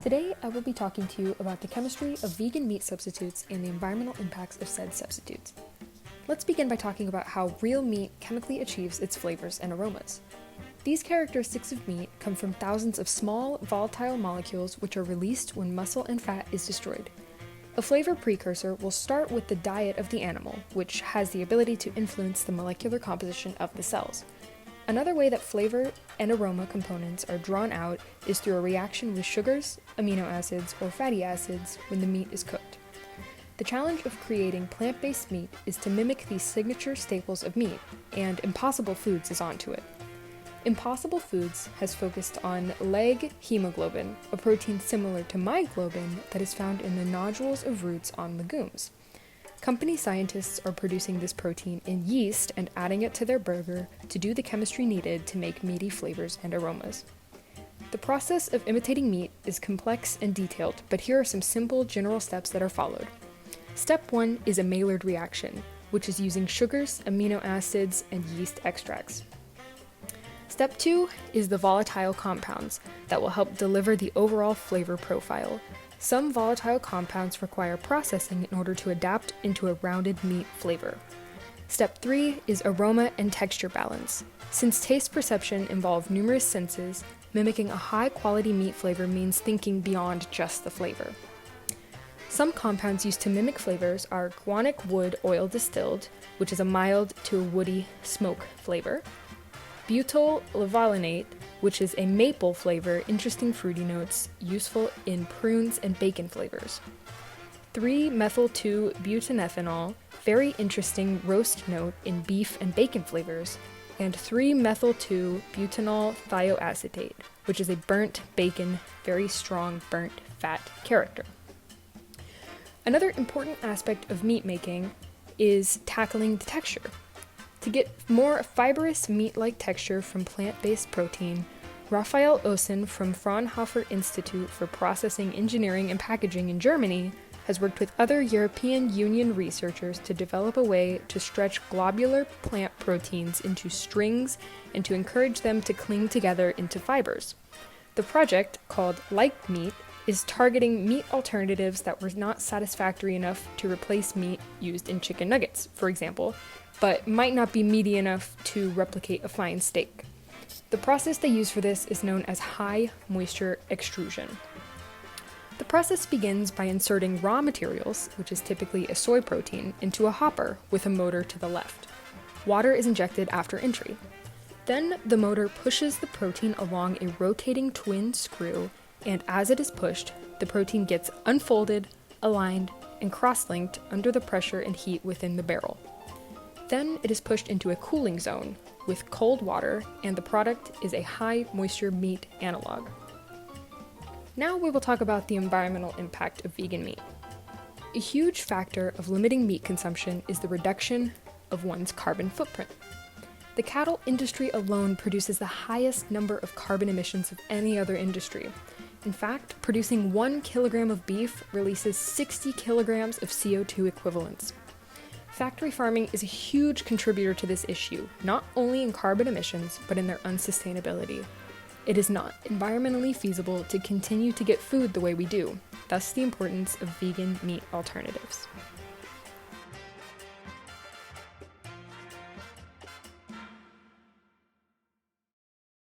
Today, I will be talking to you about the chemistry of vegan meat substitutes and the environmental impacts of said substitutes. Let's begin by talking about how real meat chemically achieves its flavors and aromas. These characteristics of meat come from thousands of small, volatile molecules which are released when muscle and fat is destroyed. A flavor precursor will start with the diet of the animal, which has the ability to influence the molecular composition of the cells. Another way that flavor and aroma components are drawn out is through a reaction with sugars, amino acids, or fatty acids when the meat is cooked. The challenge of creating plant-based meat is to mimic these signature staples of meat, and Impossible Foods is onto it. Impossible Foods has focused on leg hemoglobin, a protein similar to myoglobin that is found in the nodules of roots on legumes. Company scientists are producing this protein in yeast and adding it to their burger to do the chemistry needed to make meaty flavors and aromas. The process of imitating meat is complex and detailed, but here are some simple general steps that are followed. Step 1 is a Maillard reaction, which is using sugars, amino acids, and yeast extracts. Step 2 is the volatile compounds that will help deliver the overall flavor profile. Some volatile compounds require processing in order to adapt into a rounded meat flavor. Step 3 is aroma and texture balance. Since taste perception involves numerous senses, mimicking a high-quality meat flavor means thinking beyond just the flavor. Some compounds used to mimic flavors are guanic wood oil distilled, which is a mild to a woody smoke flavor, butyl levolinate, which is a maple flavor, interesting fruity notes, useful in prunes and bacon flavors. 3-methyl-2-butanethanol, very interesting roast note in beef and bacon flavors, and 3-methyl-2-butanol thioacetate, which is a burnt bacon, very strong burnt fat character. Another important aspect of meat making is tackling the texture. To get more fibrous meat-like texture from plant-based protein, Raphael Osen from Fraunhofer Institute for Processing Engineering and Packaging in Germany has worked with other European Union researchers to develop a way to stretch globular plant proteins into strings and to encourage them to cling together into fibers. The project, called Like Meat, is targeting meat alternatives that were not satisfactory enough to replace meat used in chicken nuggets, for example, but might not be meaty enough to replicate a fine steak. The process they use for this is known as high moisture extrusion. The process begins by inserting raw materials, which is typically a soy protein, into a hopper with a motor to the left. Water is injected after entry. Then the motor pushes the protein along a rotating twin screw, and as it is pushed, the protein gets unfolded, aligned, and cross-linked under the pressure and heat within the barrel. Then it is pushed into a cooling zone with cold water, and the product is a high moisture meat analog. Now we will talk about the environmental impact of vegan meat. A huge factor of limiting meat consumption is the reduction of one's carbon footprint. The cattle industry alone produces the highest number of carbon emissions of any other industry. In fact, producing 1 kilogram of beef releases 60 kilograms of CO2 equivalents. Factory farming is a huge contributor to this issue, not only in carbon emissions, but in their unsustainability. It is not environmentally feasible to continue to get food the way we do, thus the importance of vegan meat alternatives.